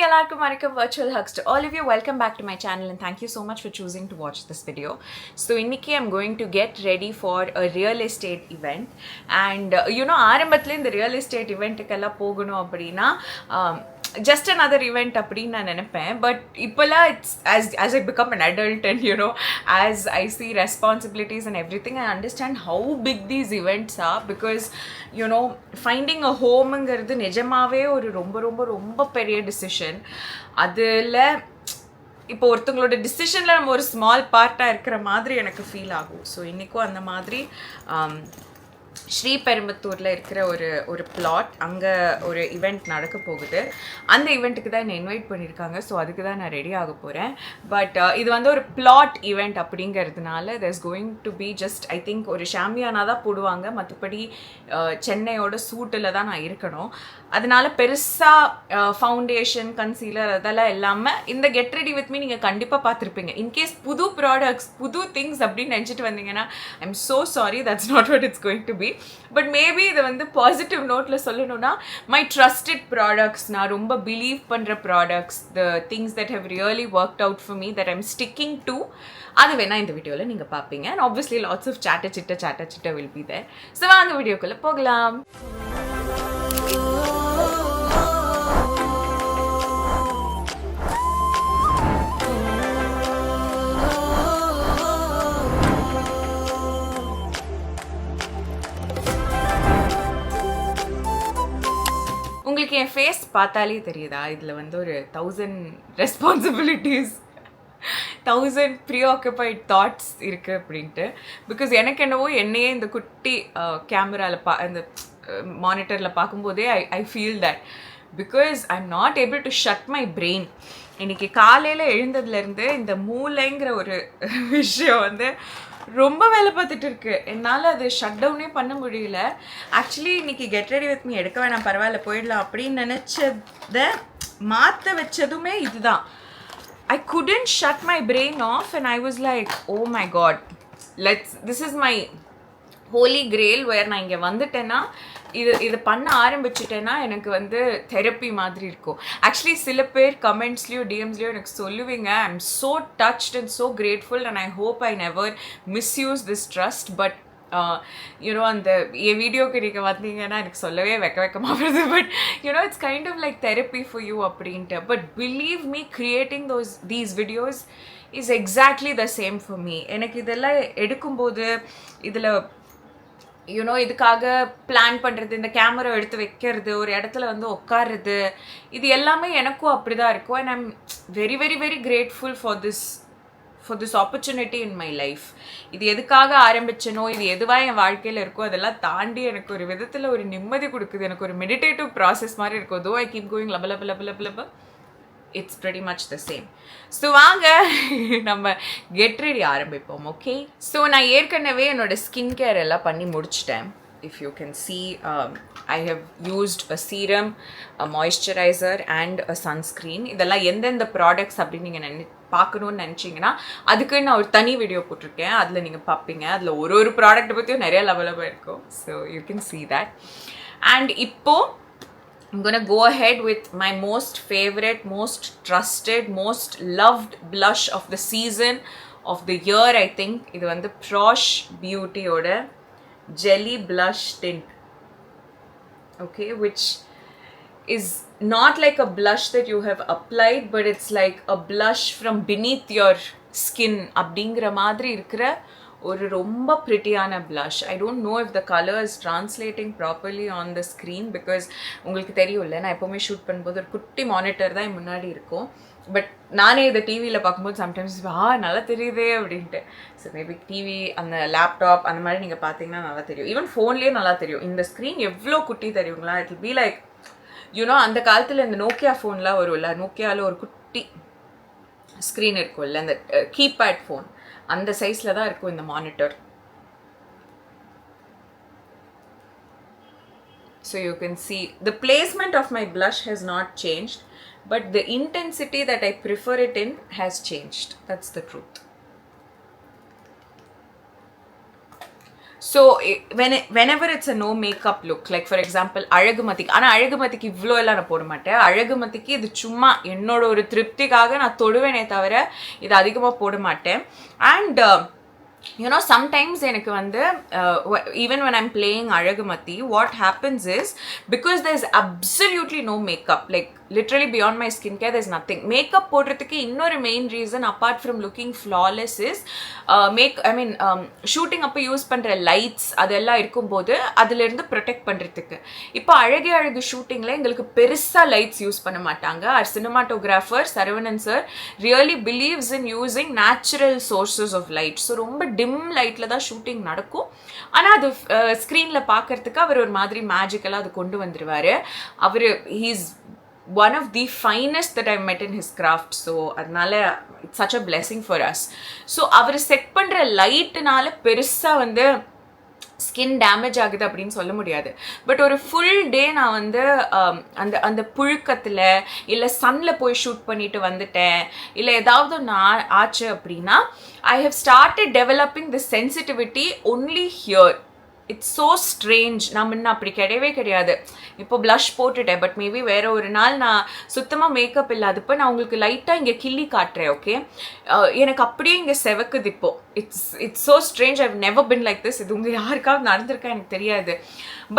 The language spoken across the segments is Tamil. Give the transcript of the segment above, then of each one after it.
எல்லாருக்கும் வணக்கம் virtual hugs to all of you. Welcome back to my channel and thank you so much for choosing to watch this video. So இன்னைக்கு I'm going to get ready for a real estate event and ஆரம்பத்துல இந்த real estate eventக்கெல்லாம் போகணும் அப்படினா just another event அப்படின்னு நான் நினைப்பேன். But இப்போலாம் it's as I become an adult and as I see responsibilities and everything, I understand how big these events are because finding a homeங்கிறது நிஜமாவே ஒரு ரொம்ப ரொம்ப ரொம்ப பெரிய டிசிஷன். அதில் இப்போ ஒருத்தங்களோட டிசிஷனில் நம்ம ஒரு ஸ்மால் பார்ட்டாக இருக்கிற மாதிரி எனக்கு ஃபீல் ஆகும். ஸோ இன்றைக்கும் அந்த மாதிரி ஸ்ரீபெரும்புத்தூரில் இருக்கிற ஒரு பிளாட், அங்கே ஒரு ஈவெண்ட் நடக்க போகுது. அந்த ஈவெண்ட்டுக்கு தான் என்னை இன்வைட் பண்ணியிருக்காங்க. ஸோ அதுக்கு தான் நான் ரெடி ஆக போகிறேன். பட் இது வந்து ஒரு பிளாட் ஈவெண்ட் அப்படிங்கிறதுனால there's going to be just I think ஒரு ஷாமியானா தான் போடுவாங்க. மற்றபடி சென்னையோட சூட்டில் தான் நான் இருக்கணும். அதனால பெருசாக ஃபவுண்டேஷன் கன்சீலர் அதெல்லாம் இல்லாமல் இந்த கெட் ரெடி வித் மீ நீங்கள் கண்டிப்பாக பார்த்துருப்பீங்க. இன்கேஸ் புது ப்ராடக்ட்ஸ் புது திங்ஸ் அப்படின்னு நினச்சிட்டு வந்தீங்கன்னா I am so sorry, that's not what it's going to be. But maybe இதை வந்து பாசிட்டிவ் நோட்டில் சொல்லணும்னா மை ட்ரஸ்டட் ப்ராடக்ட்ஸ், நான் ரொம்ப பிலீவ் பண்ணுற products, the things that have really worked out for me that I'm sticking to, அது வேணால் இந்த வீடியோவில் நீங்கள் பார்ப்பீங்க. அண்ட் ஆப்வியஸ்லி லாட்ஸ் ஆஃப் சாட்ட சிட்ட வில் பி தேர். ஸோ வாங்க வீடியோக்குள்ளே போகலாம். உங்களுக்கு என் ஃபேஸ் பார்த்தாலே தெரியுதா, இதில் வந்து ஒரு 1000 ரெஸ்பான்சிபிலிட்டிஸ், 1000 ப்ரீஆக்குபைட் தாட்ஸ் இருக்குது அப்படின்ட்டு. பிகாஸ் எனக்கு என்னவோ என்னையே இந்த குட்டி கேமராவில் இந்த மானிட்டரில் பார்க்கும்போதே I feel that because I am not able to shut my brain. இன்றைக்கி காலையில் எழுந்ததுலேருந்து இந்த மூளைங்கிற ஒரு விஷயம் வந்து ரொம்ப வேலை பார்த்துட்டு இருக்கு. என்னால் அது ஷட் டவுனே பண்ண முடியல. ஆக்சுவலி இன்றைக்கி கெட் ரெடி வித் மீ எடுக்க வேணாம், பரவாயில்ல போயிடலாம் அப்படின்னு நினச்சதை மாற்ற வச்சதுமே இதுதான். I couldn't shut my brain off and I was like, oh my god, this is my holy grail where நான் இங்கே வந்துட்டேன்னா இது பண்ண ஆரம்பிச்சிட்டேன்னா எனக்கு வந்து தெரப்பி மாதிரி இருக்கும். ஆக்சுவலி சில பேர் கமெண்ட்ஸ்லேயும் டிஎம்ஸ்லேயும் எனக்கு சொல்லுவீங்க, I am so touched and so grateful and I hope I never misuse this trust. But அந்த என் வீடியோக்கு நீங்கள் வந்தீங்கன்னா எனக்கு சொல்லவே வெக்கமாக வருது. But it's kind of like therapy for you அப்படின்ட்டு. But believe me, creating these videos is exactly the same for me. எனக்கு இதெல்லாம் எடுக்கும்போது இதில் இதுக்காக பிளான் பண்ணுறது, இந்த கேமரா எடுத்து வைக்கிறது, ஒரு இடத்துல வந்து உட்காருறது, இது எல்லாமே எனக்கும் அப்படி தான் இருக்கும். And I am very very very grateful for this opportunity in my life. இது எதுக்காக ஆரம்பிச்சனோ, இது எதுவாக என் வாழ்க்கையில் இருக்கோ அதெல்லாம் தாண்டி எனக்கு ஒரு விதத்தில் ஒரு நிம்மதி கொடுக்குது. எனக்கு ஒரு மெடிடேட்டிவ் ப்ராசஸ் மாதிரி இருக்கும். தோ ஐ கீப் கோயிங் லப லப லப லப லப, it's pretty much the same. So வாங்க நம்ம கெட் ரெடி ஆரம்பிப்போம். ஓகே, ஸோ நான் ஏற்கனவே என்னோடய ஸ்கின் கேர் எல்லாம் பண்ணி முடிச்சிட்டேன். If you can see, I have used a serum, a moisturizer and a sunscreen. இதெல்லாம் எந்தெந்த ப்ராடக்ட்ஸ் அப்படின்னு நீங்கள் பார்க்கணுன்னு நினச்சிங்கன்னா அதுக்கு நான் ஒரு தனி வீடியோ போட்டிருக்கேன். அதில் நீங்கள் பார்ப்பீங்க. அதில் ஒரு ப்ராடக்ட்டை பற்றியும் நிறைய லெவலமாக இருக்கும். So you can see that. And இப்போது I'm going to go ahead with my most favorite, most trusted, most loved blush of the season, of the year I think. இது வந்து Prosh Beauty ஓட Jelly Blush Tint. Okay, which is not like a blush that you have applied, but it's like a blush from beneath your skin அப்படிங்கிற மாதிரி இருக்கிற ஒரு ரொம்ப ப்ரிட்டியான blush. I don't know if the color is translating properly on the screen because உங்களுக்கு தெரியும்ல, நான் எப்போவுமே ஷூட் பண்ணும்போது ஒரு குட்டி மானிட்டர் தான் முன்னாடி இருக்கும். பட் நானே இதை டிவியில் பார்க்கும்போது சம்டைம்ஸ் நல்லா தெரியுதே அப்படின்ட்டு. ஸோ மேபி டிவி, அந்த லேப்டாப் அந்த மாதிரி நீங்கள் பார்த்தீங்கன்னா நல்லா தெரியும். ஈவன் ஃபோன்லேயே நல்லா தெரியும். இந்த ஸ்க்ரீன் எவ்வளோ குட்டி தெரியுங்களா? இட் வில் பி லைக் அந்த காலத்தில் இந்த நோக்கியா ஃபோன்லாம் வரும்ல, நோக்கியாவில் ஒரு குட்டி ஸ்க்ரீன் இருக்கும்ல, அந்த கீபேட் ஃபோன், அந்த சைஸில் தான் இருக்கும் இந்த monitor. So you can see the placement of my blush has not changed, but the intensity that I prefer it in has changed. That's the truth. So whenever it's a no makeup look, like for example அழகுமதிக்கு, ஆனா அழகுமதிக்கு இவ்வளோ எல்லாம் நான் போட மாட்டேன். அழகுமதிக்கு இது சும்மா என்னோட ஒரு திருப்திக்காக நான் தொடுவேனே தவிர இது அதிகமாக போட மாட்டேன். அண்ட் you know, sometimes எனக்கு வந்து even when I'm playing Azhagamathi, what happens is, because there's absolutely no makeup, like literally beyond my skincare, there's nothing. Makeup போடுறதுக்கு இன்னொரு main reason apart from looking flawless is shooting அப்போ யூஸ் பண்ணுற லைட்ஸ் அதெல்லாம் இருக்கும்போது அதிலிருந்து ப்ரொடெக்ட் பண்ணுறதுக்கு. இப்போ அழகே அழகு ஷூட்டிங்கில் எங்களுக்கு பெருசாக லைட்ஸ் யூஸ் பண்ண மாட்டாங்க. our cinematographer Saravanan sir really believes in using natural sources of light. So ரொம்ப டிம் லைட்டில் தான் ஷூட்டிங் நடக்கும். ஆனால் அது ஸ்க்ரீனில் பார்க்கறதுக்கு அவர் ஒரு மாதிரி மேஜிக்கலாக அது கொண்டு வந்துடுவார். அவர் he's one of the finest that I've met in his craft. So adnala it's such a blessing for us. So அவர் செட் பண்ணுற லைட்னால பெருசாக வந்து ஸ்கின் டேமேஜ் ஆகுது அப்படின்னு சொல்ல முடியாது. பட் ஒரு ஃபுல் டே நான் வந்து அந்த அந்த புழுக்கத்தில் இல்லை சன்னில் போய் ஷூட் பண்ணிட்டு வந்துட்டேன், இல்லை ஏதாவது ஒன்று ஆச்சு அப்படின்னா I have started developing the sensitivity only here. It's so strange. நான் முன்ன அப்படி கிடையவே கிடையாது. இப்போ ப்ளஷ் போட்டுட்டேன், பட் மேபி வேறு ஒரு நாள் நான் சுத்தமாக மேக்கப் இல்லாதப்போ நான் உங்களுக்கு லைட்டாக இங்கே கிள்ளி காட்டுறேன். ஓகே, எனக்கு அப்படியே இங்கே செவக்குது இப்போ. It's so strange. I've never been like this. இது உங்கள் யாருக்காவது நடந்திருக்கா எனக்கு தெரியாது,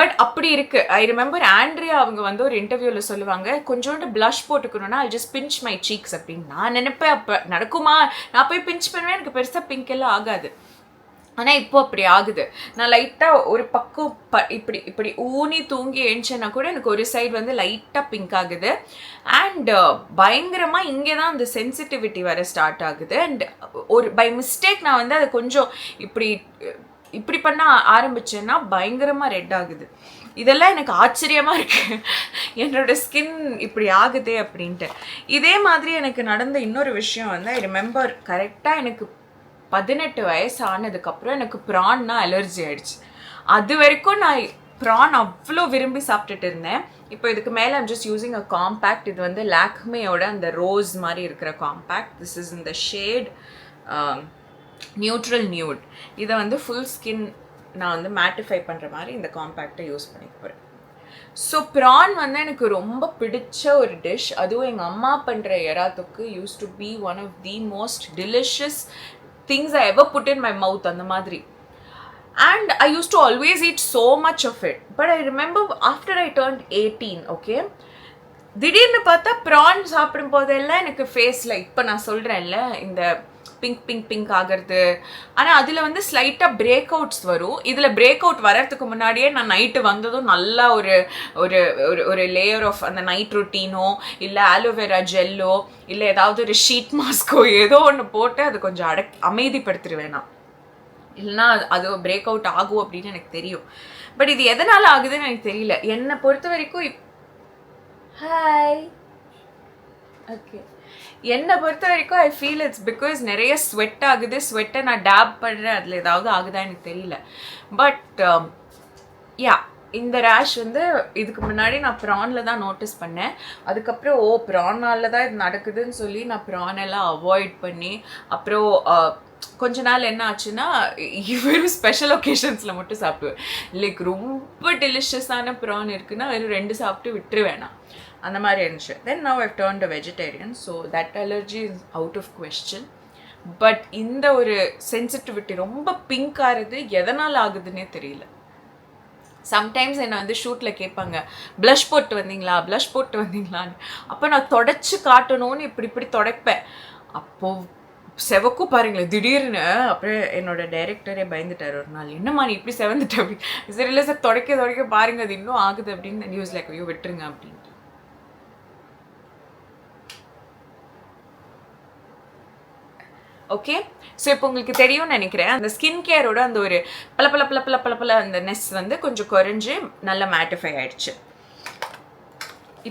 பட் அப்படி இருக்குது. ஐ ரிமெம்பர் ஆண்ட்ரியா அவங்க வந்து ஒரு இன்டர்வியூவில் சொல்லுவாங்க, கொஞ்சோண்டு ப்ளஷ் போட்டுக்கணும்னா I just pinch my cheeks அப்படின்னு. நான் நினைப்பேன் அப்போ நடக்குமா, நான் போய் பிஞ்ச் பண்ணுவேன், எனக்கு பெருசாக பிங்க் எல்லாம் ஆகாது. ஆனால் இப்போ அப்படி ஆகுது. நான் லைட்டாக ஒரு பக்கம் இப்படி இப்படி ஊனி தூங்கி எழுந்தேன்னா கூட எனக்கு ஒரு சைடு வந்து லைட்டாக பிங்க் ஆகுது. அண்ட் பயங்கரமாக இங்கே தான் அந்த சென்சிட்டிவிட்டி வர ஸ்டார்ட் ஆகுது. அண்ட் ஒரு பை மிஸ்டேக் நான் வந்து அதை கொஞ்சம் இப்படி இப்படி பண்ண ஆரம்பிச்சேன்னா பயங்கரமாக ரெட் ஆகுது. இதெல்லாம் எனக்கு ஆச்சரியமாக இருக்குது, என்னோட ஸ்கின் இப்படி ஆகுதே அப்படின்ட்டு. இதே மாதிரி எனக்கு நடந்த இன்னொரு விஷயம் வந்து ஐ ரிமெம்பர் கரெக்டாக எனக்கு 18 வயசு ஆனதுக்கப்புறம் எனக்கு ப்ரான்னா அலர்ஜி ஆயிடுச்சு. அது வரைக்கும் நான் ப்ரான் அவ்வளோ விரும்பி சாப்பிட்டுட்டு இருந்தேன். இப்போ இதுக்கு மேலே I'm just using a compact. இது வந்து லாக்மேயோட அந்த ரோஸ் மாதிரி இருக்கிற காம்பேக்ட். திஸ் இஸ் இந்த ஷேட் நியூட்ரல் நியூட். இதை வந்து ஃபுல் ஸ்கின் நான் வந்து மேட்டிஃபை பண்ணுற மாதிரி இந்த காம்பேக்டை யூஸ் பண்ணிக்க போகிறேன். ஸோ ப்ரான் வந்து எனக்கு ரொம்ப பிடிச்ச ஒரு டிஷ். அதுவும் எங்கள் அம்மா பண்ணுற எறா தொக்கு used to be one of the most delicious things I ever put in my mouth அந்த மாதிரி. And I used to always eat so much of it. But I remember after I turned 18, okay, திடீர்னு பார்த்தா ப்ரான் சாப்பிடும் போதெல்லாம் எனக்கு ஃபேஸில் இப்போ நான் சொல்கிறேன்ல இந்த பிங்க் பிங்க் பிங்க் ஆகிறது. ஆனால் அதில் வந்து ஸ்லைட்டாக பிரேக் அவுட்ஸ் வரும். இதில் பிரேக் அவுட் வர்றதுக்கு முன்னாடியே நான் நைட்டு வந்ததும் நல்லா ஒரு ஒரு ஒரு லேயர் ஆஃப் அந்த நைட் ரொட்டீனோ இல்லை ஆலோவேரா ஜெல்லோ இல்லை ஏதாவது ஒரு ஷீட் மாஸ்கோ ஏதோ ஒன்று போட்டு அது கொஞ்சம் அமைதிப்படுத்திடுவேன் நான். இல்லைனா அது பிரேக் அவுட் ஆகும் அப்படின்னு எனக்கு தெரியும். பட் இது எதனால் ஆகுதுன்னு எனக்கு தெரியல. என்னை பொறுத்த வரைக்கும் ஹாய் ஓகே, என்னை பொறுத்த வரைக்கும் ஐ ஃபீல் இட்ஸ் பிகாஸ் நிறைய ஸ்வெட் ஆகுது. ஸ்வெட்டை நான் டேப் பண்ணுறேன், அதில் ஏதாவது ஆகுதா எனக்கு தெரியல. பட் யா, இந்த ரேஷ் வந்து இதுக்கு முன்னாடி நான் ப்ரானில் தான் நோட்டீஸ் பண்ணேன். அதுக்கப்புறம் ப்ரானால் தான் இது நடக்குதுன்னு சொல்லி நான் ப்ரானெல்லாம் அவாய்ட் பண்ணி அப்புறம் கொஞ்ச நாள் என்ன ஆச்சுன்னா வெறும் ஸ்பெஷல் ஒகேஷன்ஸில் மட்டும் சாப்பிடுவேன். லைக் ரொம்ப டெலிஷியஸான ப்ரான் இருக்குன்னா வெறும் 2 சாப்பிட்டு விட்டுருவேன் நான். அந்த மாதிரி இருந்துச்சு. Then now I've turned a vegetarian. So that allergy is out of question. But இந்த ஒரு சென்சிட்டிவிட்டி ரொம்ப பிங்க் ஆகுது எதனால் ஆகுதுன்னே தெரியல. சம்டைம்ஸ் என்னை வந்து ஷூட்டில் கேட்பாங்க, ப்ளஷ் போட்டு வந்தீங்களான்னு. அப்போ நான் தொடச்சி காட்டணும்னு இப்படி தொடப்பேன். அப்போது செவக்கும் பாருங்களேன் திடீர்னு. அப்புறம் என்னோட டைரக்டரே பயந்துட்டார் ஒரு நாள், என்னம்மா நீ இப்படி செவந்துட்ட அப்படி. சரி இல்லை சார், தொடக்க பாருங்க அது இன்னும் ஆகுது அப்படின்னு நியூஸ் லைக் ஐயோ விட்டுருங்க அப்படின்ட்டு. ஓகே, ஸோ இப்போ உங்களுக்கு தெரியும்னு நினைக்கிறேன் அந்த ஸ்கின் கேரோட அந்த ஒரு பல அந்த நெஸ் வந்து கொஞ்சம் குறைஞ்சி நல்லா மேட்டிஃபை ஆயிடுச்சு.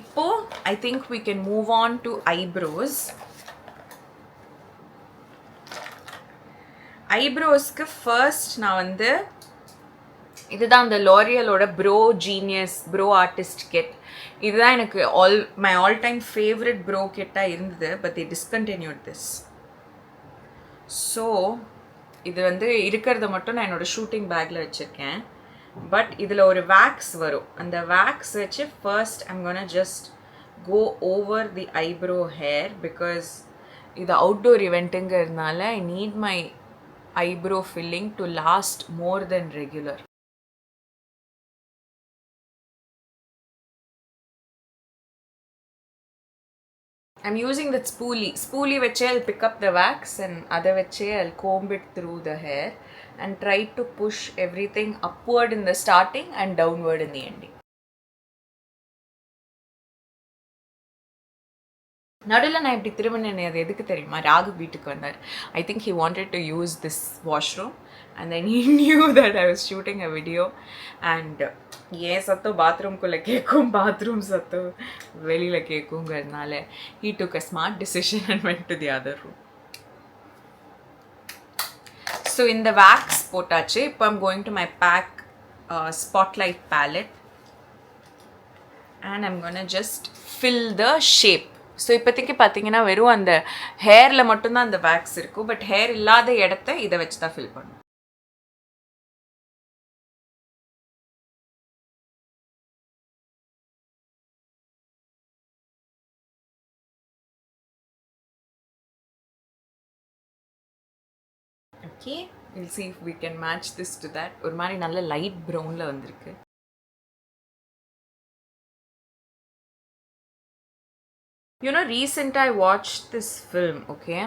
இப்போது I think we can move on to eyebrows. ஐப்ரோஸ்க்கு ஃபர்ஸ்ட் நான் வந்து இதுதான் அந்த லோரியலோட brow genius brow artist kit. இதுதான் எனக்கு my all time favourite brow கிட்டாக இருந்தது. But they discontinued this. So இது வந்து இருக்கிறத மட்டும் நான் என்னோட ஷூட்டிங் பேக்கில் வச்சுருக்கேன். பட் இதில் ஒரு வேக்ஸ் வரும். அந்த வேக்ஸ் வச்சு first I'm gonna just go over the eyebrow hair because இது அவுட்டோர் இவெண்ட்டுங்கிறதுனால I need my eyebrow filling to last more than regular. I'm using that spoolie which I'll pick up the wax and other which I'll comb it through the hair and try to push everything upward in the starting and downward in the ending. நடுவில் நான் இப்படி திரும்பினேன், அது எதுக்கு தெரியுமா? ராகு வீட்டுக்கு வந்தார். I think he wanted to use this washroom and then he knew that I was shooting a video and ஏன் சத்தம் பாத்ரூம்குள்ளே கேட்கும், பாத்ரூம் சத்தம் வெளியில் கேட்குங்கிறதுனால he took a smart decision and went to the other room. So இந்த wax போட்டாச்சு. இப்போ I'm going to my pack spotlight palette and I'm gonna just fill the shape. So இப்போதைக்கு பார்த்தீங்கன்னா வெறும் அந்த ஹேரில் மட்டும்தான் அந்த வேக்ஸ் இருக்கும். பட் ஹேர் இல்லாத இடத்த இதை வச்சு தான் ஃபில் பண்ணும். Okay, will see if we can match this to that. ஒரு மாதிரி நல்ல லைட் ப்ரௌனில் வந்திருக்கு. You know, recent I watched this film, okay,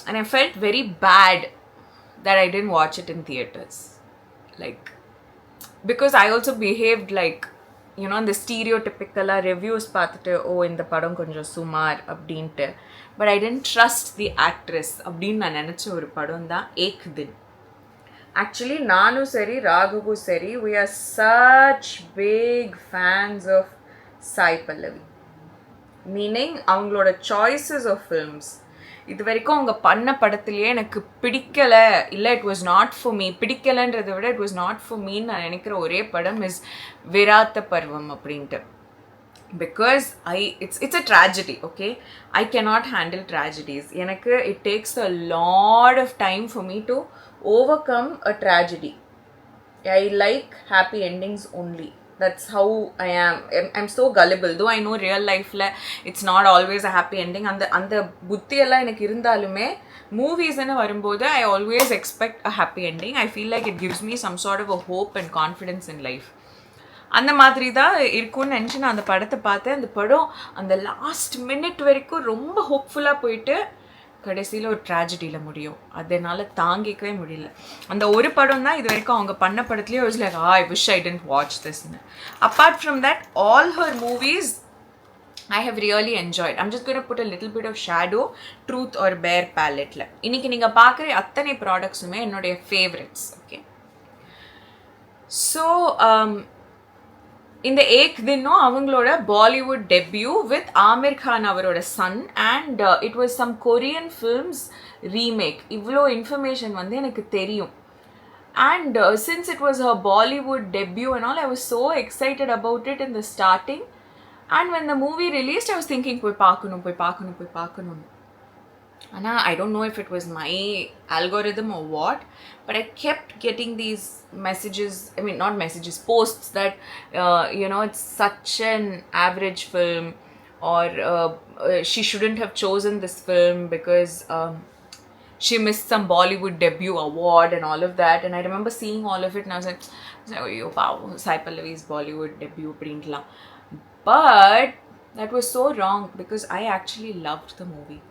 and I felt very bad that I didn't watch it in theaters, like, because I also behaved like, you know, the stereotypical reviews paathuட்டு ஓ இந்த படம் கொஞ்சம் சுமார் அப்படின்ட்டு, but I didn't trust the actress அப்படின்னு நான் நினச்ச ஒரு படம் தான் ஏக் தின். Actually நானும் சரி ராகுவும் சரி we are such big fans of Sai Pallavi. Meaning அவங்களோட சாய்ஸஸ் ஆஃப் ஃபில்ம்ஸ் இது வரைக்கும் அவங்க பண்ண படத்துலேயே எனக்கு பிடிக்கலை, இல்லை it was not for me, பிடிக்கலைன்றதை விட இட் வாஸ் நாட் ஃபார் மீன்னு நான் நினைக்கிற ஒரே படம் இஸ் விராத்த பருவம் அப்படின்ட்டு. Because it's a tragedy. Okay, I cannot handle tragedies. எனக்கு it takes a lot of time for me to overcome a tragedy. I like happy endings only. That's how I am. I'm so gullible. Though I know real life la it's not always a happy ending. And the buddhi ella enak irundhalume movies ena varumbodhu I always expect a happy ending. I feel like it gives me some sort of a hope and confidence in life. அந்த மாதிரி தான் இருக்கும்னு நினச்சி நான் அந்த படத்தை பார்த்தேன். அந்த படம் அந்த லாஸ்ட் மினிட் வரைக்கும் ரொம்ப ஹோப்ஃபுல்லாக போயிட்டு கடைசியில் ஒரு ட்ராஜடியில் முடியும். அதனால் தாங்கிக்கவே முடியல. அந்த ஒரு படம் தான் இது வரைக்கும் அவங்க பண்ண படத்துலேயே was like I wish I didn't watch திஸ்ன்னு. Apart from that all her movies I have really enjoyed. I'm just going to put a little bit of shadow, truth or bare palette. இன்னைக்கு நீங்கள் பார்க்குற அத்தனை ப்ராடக்ட்ஸுமே என்னுடைய ஃபேவரட்ஸ். ஓகே, ஸோ இந்த ஏக் தின்னும் அவங்களோட Bollywood debut with Aamir Khan அவரோட son and it was some Korean films remake. இவ்வளோ இன்ஃபர்மேஷன் வந்து எனக்கு தெரியும். And since it was her Bollywood debut and all, I was so excited about it in the starting. And when the movie released, I was thinking போய் பார்க்கணும். Anna, I don't know if it was my algorithm or what, but I kept getting these messages, I mean not messages, posts that, it's such an average film, or she shouldn't have chosen this film because she missed some Bollywood debut award and all of that. And I remember seeing all of it and I was like, oh wow, Sai Pallavi's Bollywood debut. But that was so wrong because I actually loved the movie.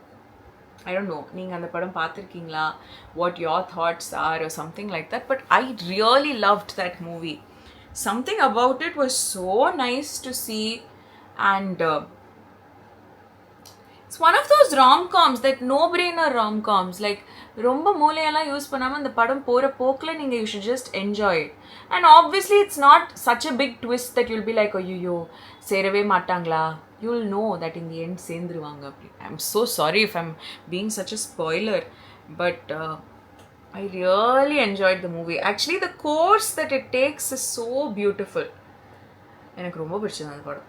I don't know, நீங்க அந்த படம் பார்த்திருக்கீங்களா, what your thoughts are or something like that, but I really loved that movie. Something about it was so nice to see, and it's one of those rom-coms that no-brainer rom-coms, like ரொம்ப மூளையெல்லாம் யூஸ் பண்ணாமல் அந்த படம் போகிற போக்கில் நீங்கள் you should just enjoy it. And obviously it's not such a big twist that you'll be like, ஐயோ சேரவே மாட்டாங்களா. You'll know that in the end சேர்ந்துருவாங்க அப்படி. I'm so sorry if I'm being such a spoiler, but I really enjoyed the movie. Actually the course that it takes is so beautiful. எனக்கு ரொம்ப பிடிச்சது அந்த படம்.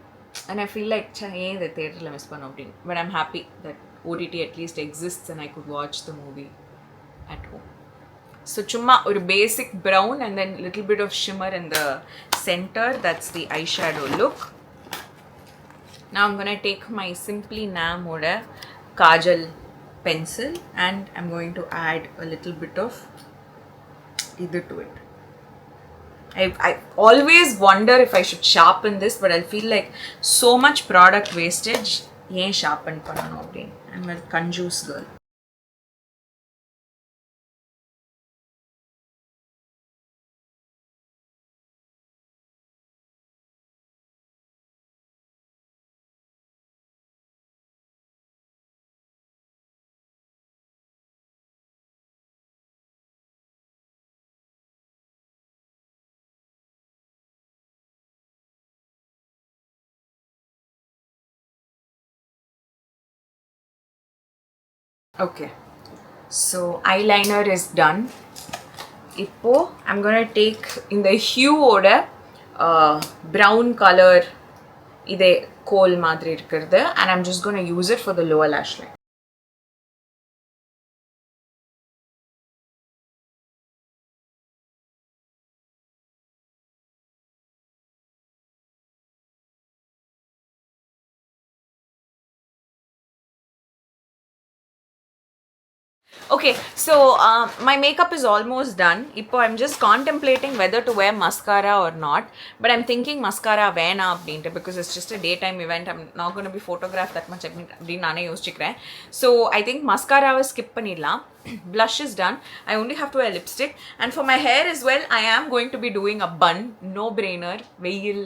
And I feel like ஏன் இந்த தேட்டரில் மிஸ் பண்ணோம் அப்படின்னு. But I'm happy that OTT at least exists and I could watch the movie at home. So chumma or basic brown and then little bit of shimmer in the center. That's the eyeshadow look. Now I'm going to take my Simply Nam oda kajal pencil and I'm going to add a little bit of either to it. I always wonder if I should sharpen this, but I feel like so much product wastage. Yen sharpen panano appdi. I'm a conjuice girl. Okay, so eyeliner is done. Ipo I'm gonna take in the hue oda brown color ide coal madri irukkurது and I'm just gonna use it for the lower lash line. Okay, so my makeup is almost done. Ipo I'm just contemplating whether to wear mascara or not, but I'm thinking mascara vena abdinte because it's just a daytime event. I'm not going to be photographed that much abdin nane yosichikreen. So I think mascara va skip pannidlam. Blush is done. I only have to wear lipstick, and for my hair as well I am going to be doing a bun. No brainer. Veil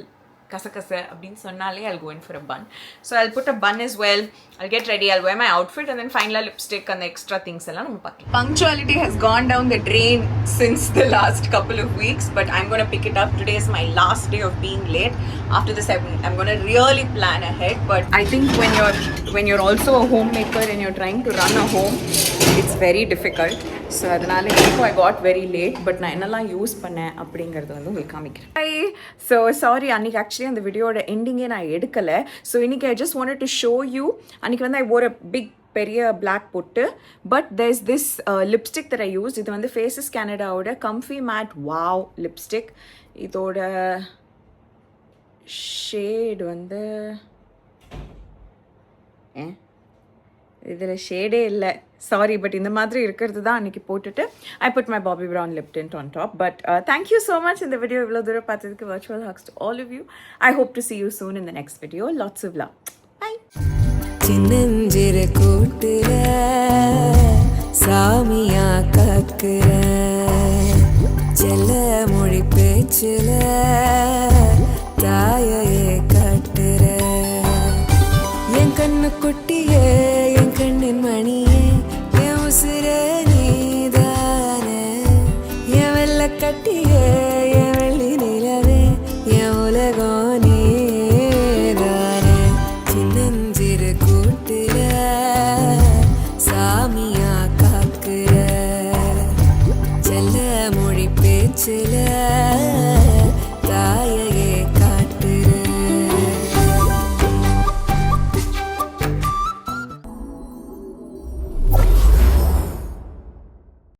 kasakasa abdin sonnale I'll go in for a bun. So I'll put a bun as well. I'll get ready. I'll wear my outfit and then final lipstick and the extra things ella namu paakkalam. Punctuality has gone down the drain since the last couple of weeks, but I'm going to pick it up. Today is my last day of being late. After this I'm going to really plan ahead, but I think when you're also a homemaker and you're trying to run a home, it's very difficult. So adanale info I got very late, but na enala use panna அப்படிங்கிறது வந்து உங்களுக்கு காமிக்கிறேன். Hi, so sorry அன்னைக்கு actually அந்த வீடியோட எண்டிங்கே நான் எடுக்கல. So இன்னைக்கு I just wanted to show you. அன்னைக்கு வந்து I wore a big பெரிய black பொட்டு, but there's this lipstick that I used. இது வந்து Faces Canada ஓட Comfy Matte Wow lipstick. இதோட shade வந்து இதில் ஷேடே இல்லை, சாரி, பட் இந்த மாதிரி இருக்கிறது தான் அன்றைக்கி போட்டுட்டு I put my Bobbi Brown lip tint on top. But thank you so much இந்த வீடியோ இவ்வளோ தூரம் பார்த்ததுக்கு. Virtual hugs to all of you. I hope to see you soon in the next video. Lots of love. Bye. சின்னஞ்சிறு கூட்டுற சாமியா கக்குற செல்ல மொழி பேச்சுல